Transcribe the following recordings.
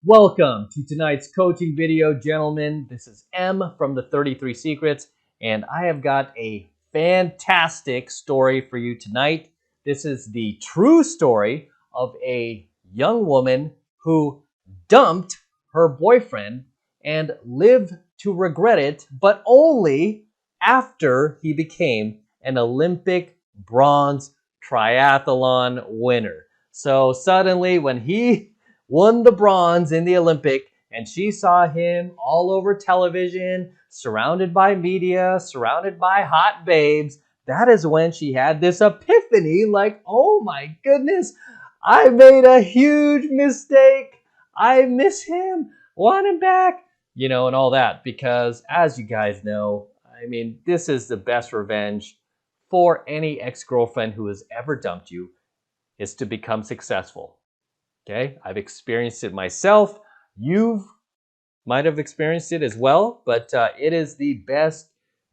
Welcome to tonight's coaching video, gentlemen. This is M from the 33 Secrets, and I have got a fantastic story for you tonight. This is the true story of a young woman who dumped her boyfriend and lived to regret it, but only after he became an Olympic bronze triathlon winner. So suddenly, when he won the bronze in the Olympic, and she saw him all over television, surrounded by media, surrounded by hot babes. That is when she had this epiphany like, oh my goodness, I made a huge mistake. I miss him, want him back, and all that. Because as you guys know, this is the best revenge for any ex-girlfriend who has ever dumped you, is to become successful. Okay, I've experienced it myself. You might have experienced it as well, but it is the best,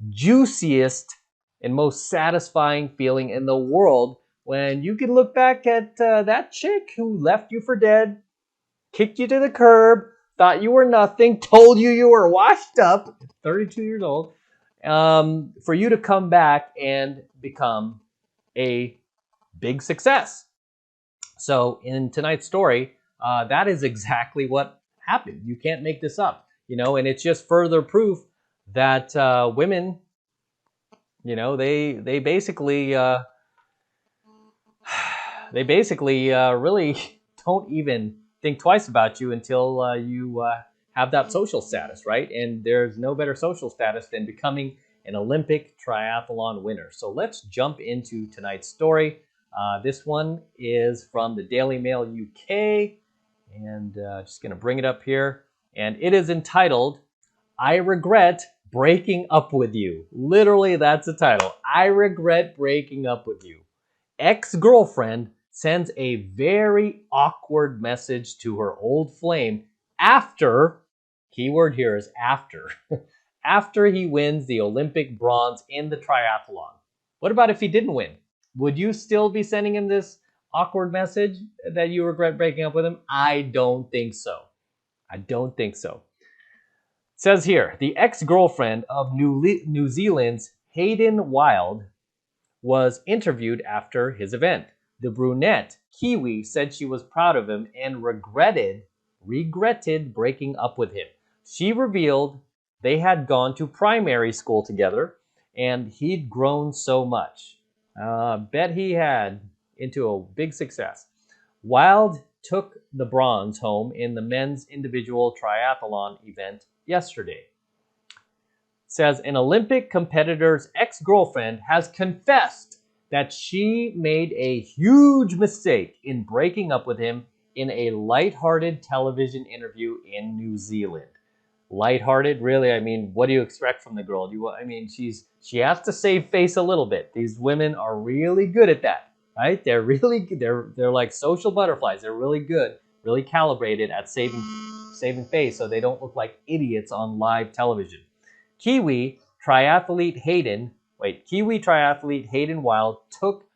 juiciest, and most satisfying feeling in the world when you can look back at that chick who left you for dead, kicked you to the curb, thought you were nothing, told you were washed up, 32 years old, for you to come back and become a big success. So in tonight's story, that is exactly what happened. You can't make this up, and it's just further proof that women, they basically really don't even think twice about you until you have that social status, right? And there's no better social status than becoming an Olympic triathlon winner. So let's jump into tonight's story. This one is from the Daily Mail UK, and just going to bring it up here. And it is entitled, I Regret Breaking Up With You. Literally, that's the title. I regret breaking up with you. Ex-girlfriend sends a very awkward message to her old flame after, keyword here is after, after he wins the Olympic bronze in the triathlon. What about if he didn't win? Would you still be sending him this awkward message that you regret breaking up with him? I don't think so. I don't think so. It says here, the ex-girlfriend of New Zealand's Hayden Wilde was interviewed after his event. The brunette Kiwi said she was proud of him and regretted breaking up with him. She revealed they had gone to primary school together and he'd grown so much. Bet he had into a big success. Wilde took the bronze home in the men's individual triathlon event yesterday. It says an Olympic competitor's ex-girlfriend has confessed that she made a huge mistake in breaking up with him in a lighthearted television interview in New Zealand. Lighthearted, really? What do you expect from the girl? She has to save face a little bit. These women are really good at that, right? They're like social butterflies. They're really good, really calibrated at saving face, so they don't look like idiots on live television. Kiwi triathlete Hayden Wilde took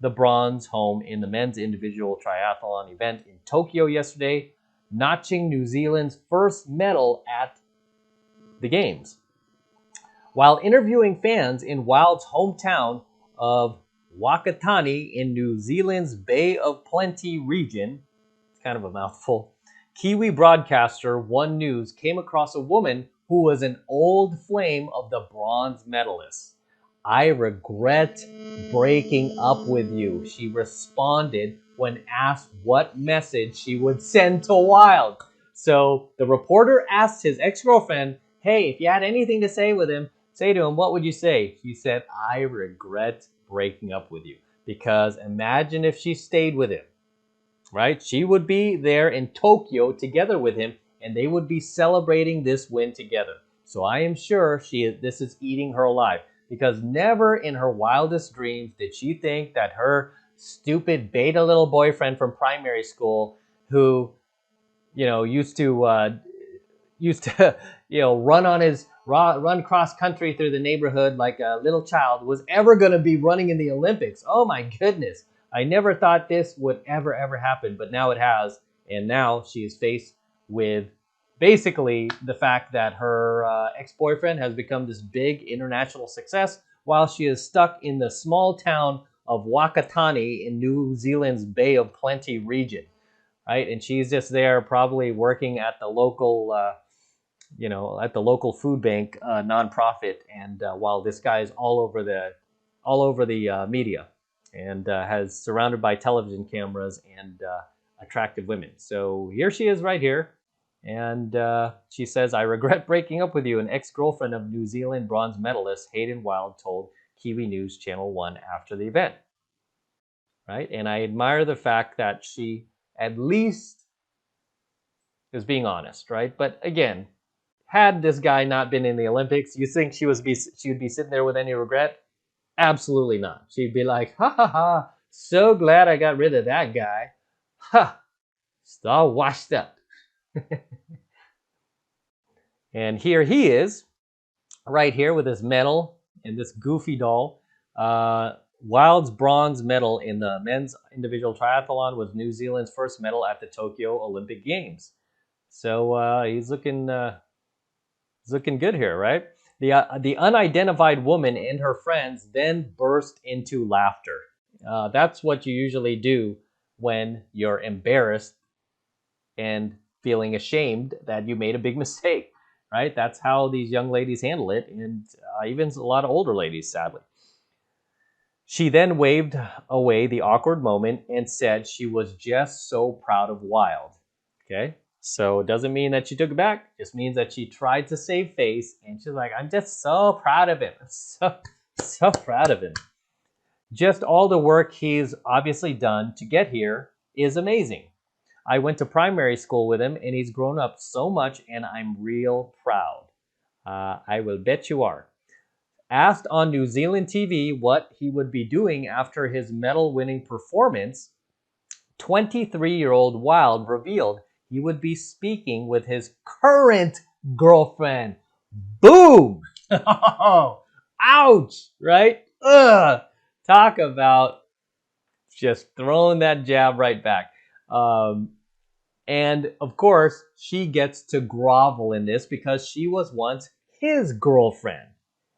the bronze home in the men's individual triathlon event in Tokyo yesterday, notching New Zealand's first medal at the Games. While interviewing fans in Wilde's hometown of Wakatani in New Zealand's Bay of Plenty region, it's kind of a mouthful, Kiwi broadcaster One News came across a woman who was an old flame of the bronze medalist. I regret breaking up with you, she responded when asked what message she would send to Wilde. So the reporter asked his ex-girlfriend, hey, if you had anything to say to him, what would you say? She said, I regret breaking up with you. Because imagine if she stayed with him, right? She would be there in Tokyo together with him, and they would be celebrating this win together. So I am sure this is eating her alive, because never in her wildest dreams did she think that her stupid beta little boyfriend from primary school, who used to run cross country through the neighborhood like a little child, was ever going to be running in the Olympics. Oh my goodness. I never thought this would ever happen, but now it has. And now she is faced with basically the fact that her ex-boyfriend has become this big international success while she is stuck in the small town of Wakatani in New Zealand's Bay of Plenty region, right? And she's just there probably working at the local at the local food bank nonprofit, and while this guy is all over the media, and has surrounded by television cameras and attractive women. So here she is right here, and she says, "I regret breaking up with you," an ex-girlfriend of New Zealand bronze medalist Hayden Wilde told Kiwi News Channel 1 after the event, right? And I admire the fact that she at least is being honest, right? But again, had this guy not been in the Olympics, you think she would be sitting there with any regret? Absolutely not. She'd be like, ha ha ha, so glad I got rid of that guy. Ha, it's all washed up. And here he is, right here with his medal and this goofy doll. Wilde's bronze medal in the men's individual triathlon was New Zealand's first medal at the Tokyo Olympic Games. So he's looking good here, right? The unidentified woman and her friends then burst into laughter. That's what you usually do when you're embarrassed and feeling ashamed that you made a big mistake, right? That's how these young ladies handle it, and even a lot of older ladies, sadly. She then waved away the awkward moment and said she was just so proud of Wilde. Okay? So it doesn't mean that she took it back. It just means that she tried to save face, and she's like, I'm just so proud of him. So proud of him. Just all the work he's obviously done to get here is amazing. I went to primary school with him, and he's grown up so much, and I'm real proud. I will bet you are. Asked on New Zealand TV what he would be doing after his medal-winning performance, 23-year-old Wilde revealed he would be speaking with his current girlfriend. Boom! Ouch! Right? Ugh! Talk about just throwing that jab right back. And of course, she gets to grovel in this because she was once his girlfriend.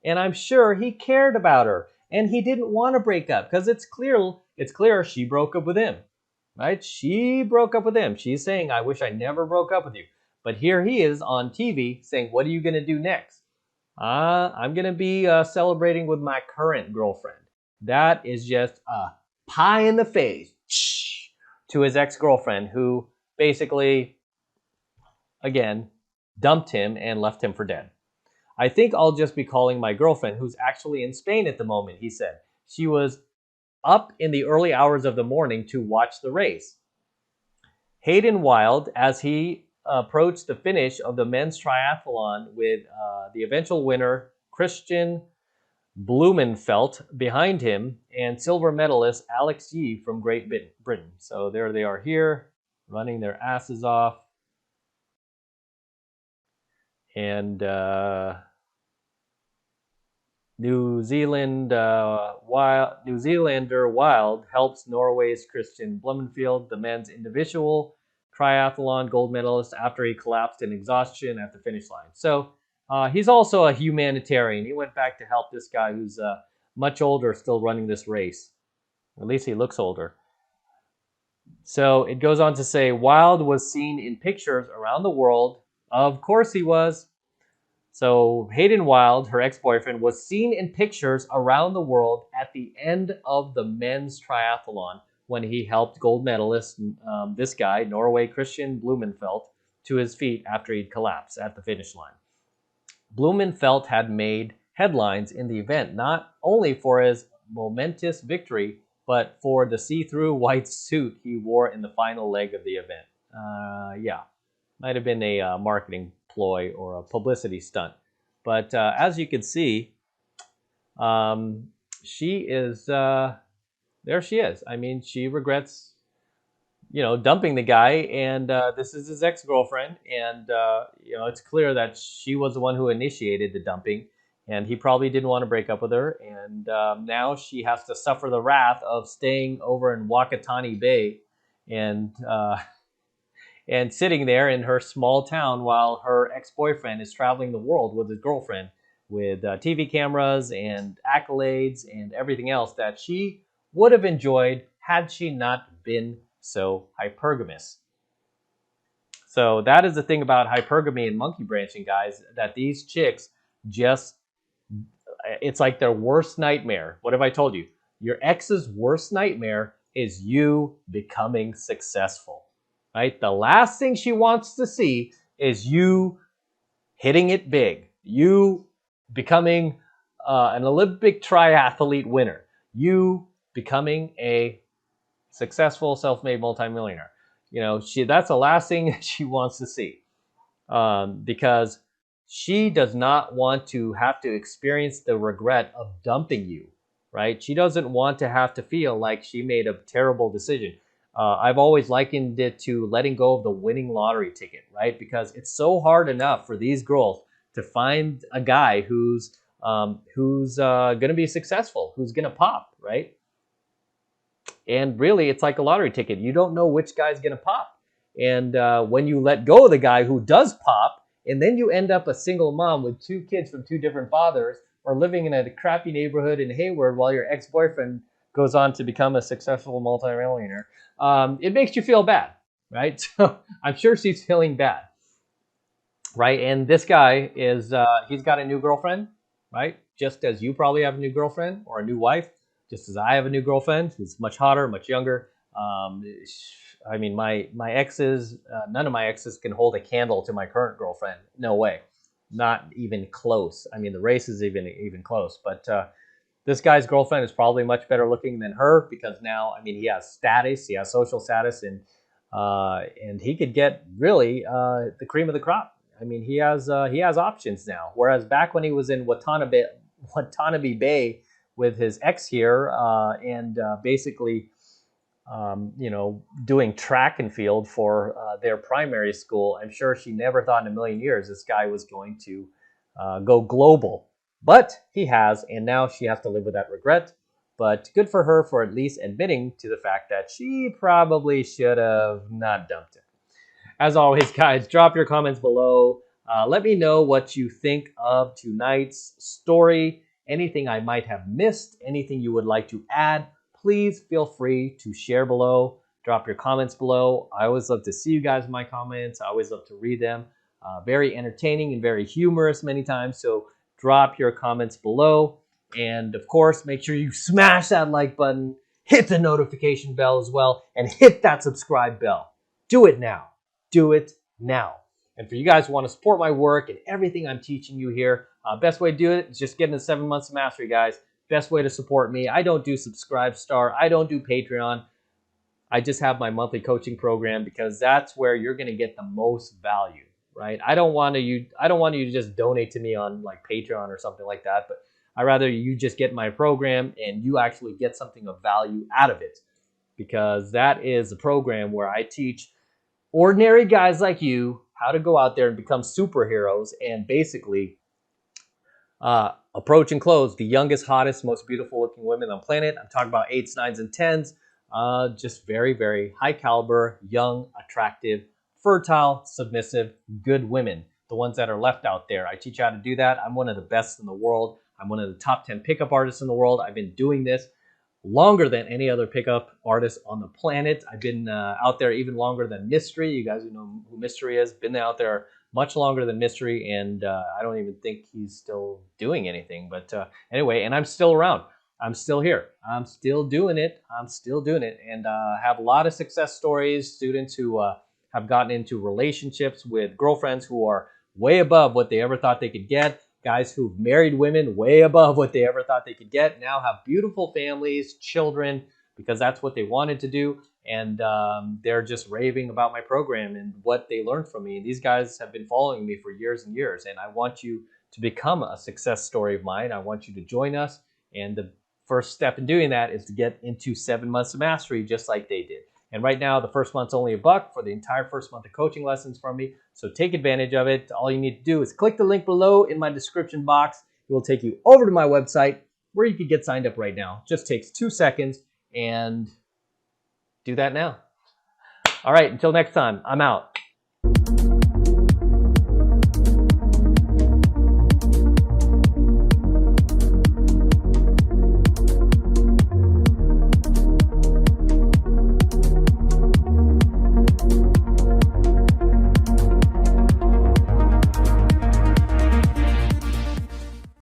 And I'm sure he cared about her, and he didn't want to break up because it's clear she broke up with him, right? She broke up with him. She's saying, I wish I never broke up with you. But here he is on TV saying, what are you going to do next? I'm going to be celebrating with my current girlfriend. That is just a pie in the face to his ex-girlfriend, who basically, again, dumped him and left him for dead. I think I'll just be calling my girlfriend, who's actually in Spain at the moment, he said. She was up in the early hours of the morning to watch the race. Hayden Wilde, as he approached the finish of the men's triathlon with the eventual winner, Christian Blumenfelt, behind him, and silver medalist Alex Yee from Great Britain. So there they are here, running their asses off. And New Zealander Wilde helps Norway's Christian Blumenfeld, the men's individual triathlon gold medalist, after he collapsed in exhaustion at the finish line. So he's also a humanitarian. He went back to help this guy who's much older, still running this race. At least he looks older. So it goes on to say, Wilde was seen in pictures around the world. Of course he was. So Hayden Wilde, her ex-boyfriend, was seen in pictures around the world at the end of the men's triathlon when he helped gold medalist, this guy, Norway Christian Blumenfelt, to his feet after he'd collapsed at the finish line. Blumenfelt had made headlines in the event, not only for his momentous victory, but for the see-through white suit he wore in the final leg of the event. Yeah, might have been a marketing ploy or a publicity stunt. But as you can see, she is, there she is. I mean, she regrets, dumping the guy, and this is his ex-girlfriend, and, it's clear that she was the one who initiated the dumping, and he probably didn't want to break up with her, and now she has to suffer the wrath of staying over in Wakatani Bay and and sitting there in her small town while her ex-boyfriend is traveling the world with his girlfriend with TV cameras and accolades and everything else that she would have enjoyed had she not been so hypergamous. So that is the thing about hypergamy and monkey branching, guys, that these chicks just, it's like their worst nightmare. What have I told you? Your ex's worst nightmare is you becoming successful, right? The last thing she wants to see is you hitting it big, you becoming an Olympic triathlete winner, you becoming a successful self-made multimillionaire. You know, that's the last thing that she wants to see, because she does not want to have to experience the regret of dumping you, right? She doesn't want to have to feel like she made a terrible decision. I've always likened it to letting go of the winning lottery ticket, right? Because it's so hard enough for these girls to find a guy who's going to be successful, who's going to pop, right? And really, it's like a lottery ticket. You don't know which guy's going to pop. And when you let go of the guy who does pop, and then you end up a single mom with 2 kids from 2 different fathers, or living in a crappy neighborhood in Hayward while your ex-boyfriend goes on to become a successful multimillionaire, it makes you feel bad, right? So I'm sure she's feeling bad, right? And this guy is, he's got a new girlfriend, right? Just as you probably have a new girlfriend or a new wife, just as I have a new girlfriend who's much hotter, much younger. I mean, my exes, none of my exes can hold a candle to my current girlfriend. No way. Not even close. I mean, the race is even close. But this guy's girlfriend is probably much better looking than her, because now, I mean, he has status, he has social status, and he could get really the cream of the crop. I mean, he has options now. Whereas back when he was in Watanabe Bay with his ex here, and basically, you know, doing track and field for their primary school, I'm sure she never thought in a million years this guy was going to go global. But he has, and now she has to live with that regret. But good for her for at least admitting to the fact that she probably should have not dumped him. As always, guys, drop your comments below. Let me know what you think of tonight's story. Anything I might have missed, anything you would like to add, please feel free to share below. Drop your comments below. I always love to see you guys in my comments. I always love to read them. Very entertaining and very humorous many times. So drop your comments below. And of course, make sure you smash that like button, hit the notification bell as well, and hit that subscribe bell. Do it now. Do it now. And for you guys who want to support my work and everything I'm teaching you here, best way to do it is just get into 7 months of mastery, guys. Best way to support me. I don't do Subscribe Star. I don't do Patreon. I just have my monthly coaching program, because that's where you're going to get the most value, right? I don't want you to just donate to me on like Patreon or something like that, but I'd rather you just get my program and you actually get something of value out of it, because that is a program where I teach ordinary guys like you how to go out there and become superheroes and basically approach and close the youngest, hottest, most beautiful looking women on the planet. I'm talking about 8s, 9s, and 10s. Just very, very high caliber, young, attractive, fertile, submissive, good women. The ones that are left out there. I teach you how to do that. I'm one of the best in the world. I'm one of the top 10 pickup artists in the world. I've been doing this longer than any other pickup artist on the planet. I've been out there even longer than Mystery. You guys who know who Mystery is, been out there much longer than Mystery, and I don't even think he's still doing anything. But anyway, and I'm still around. I'm still here. I'm still doing it. I'm still doing it, and have a lot of success stories. Students who have gotten into relationships with girlfriends who are way above what they ever thought they could get. Guys who've married women way above what they ever thought they could get, now have beautiful families, children, because that's what they wanted to do. And they're just raving about my program and what they learned from me. And these guys have been following me for years and years. And I want you to become a success story of mine. I want you to join us. And the first step in doing that is to get into 7 months of mastery, just like they did. And right now, the first month's only $1 for the entire first month of coaching lessons from me. So take advantage of it. All you need to do is click the link below in my description box. It will take you over to my website where you can get signed up right now. Just takes 2 seconds, and do that now. All right, until next time, I'm out.